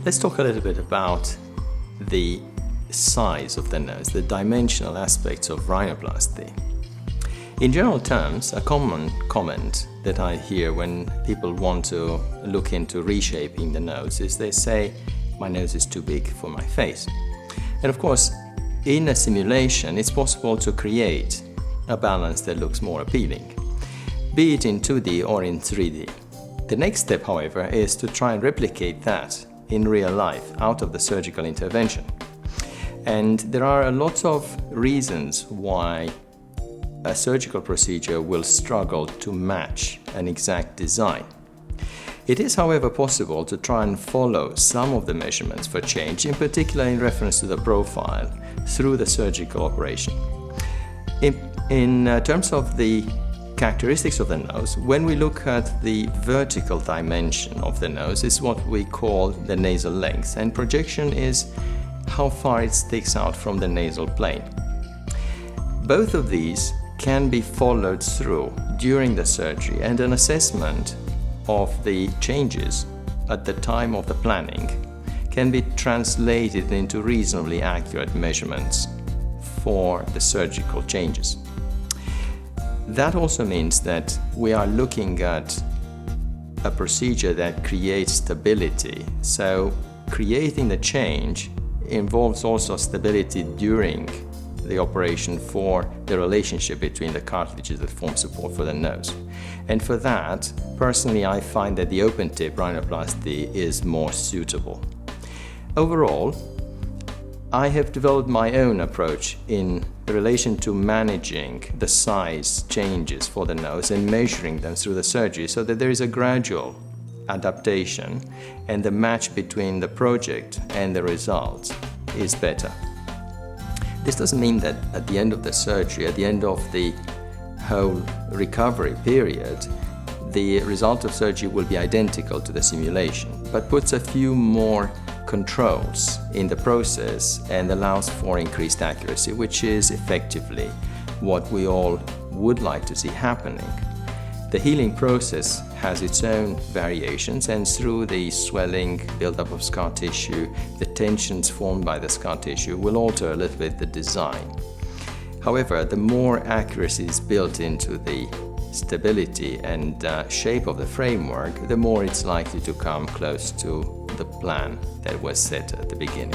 Let's talk a little bit about the size of the nose, the dimensional aspects of rhinoplasty. In general terms, a common comment that I hear when people want to look into reshaping the nose is they say, my nose is too big for my face. And of course, in a simulation, it's possible to create a balance that looks more appealing, be it in 2D or in 3D. The next step, however, is to try and replicate that in real life out of the surgical intervention. And there are a lot of reasons why a surgical procedure will struggle to match an exact design. It is, however, possible to try and follow some of the measurements for change, in particular in reference to the profile, through the surgical operation. In terms of the characteristics of the nose, when we look at the vertical dimension of the nose, is what we call the nasal length, and projection is how far it sticks out from the nasal plane. Both of these can be followed through during the surgery, and an assessment of the changes at the time of the planning can be translated into reasonably accurate measurements for the surgical changes. That also means that we are looking at a procedure that creates stability. So creating the change involves also stability during the operation for the relationship between the cartilages that form support for the nose. And for that, personally, I find that the open-tip rhinoplasty is more suitable. Overall, I have developed my own approach in relation to managing the size changes for the nose and measuring them through the surgery so that there is a gradual adaptation and the match between the project and the result is better. This doesn't mean that at the end of the surgery, at the end of the whole recovery period, the result of surgery will be identical to the simulation, but puts a few more controls in the process and allows for increased accuracy, which is effectively what we all would like to see happening. The healing process has its own variations, and through the swelling, buildup of scar tissue, the tensions formed by the scar tissue will alter a little bit the design. However, the more accuracy is built into the stability and shape of the framework, the more it's likely to come close to the plan that was set at the beginning.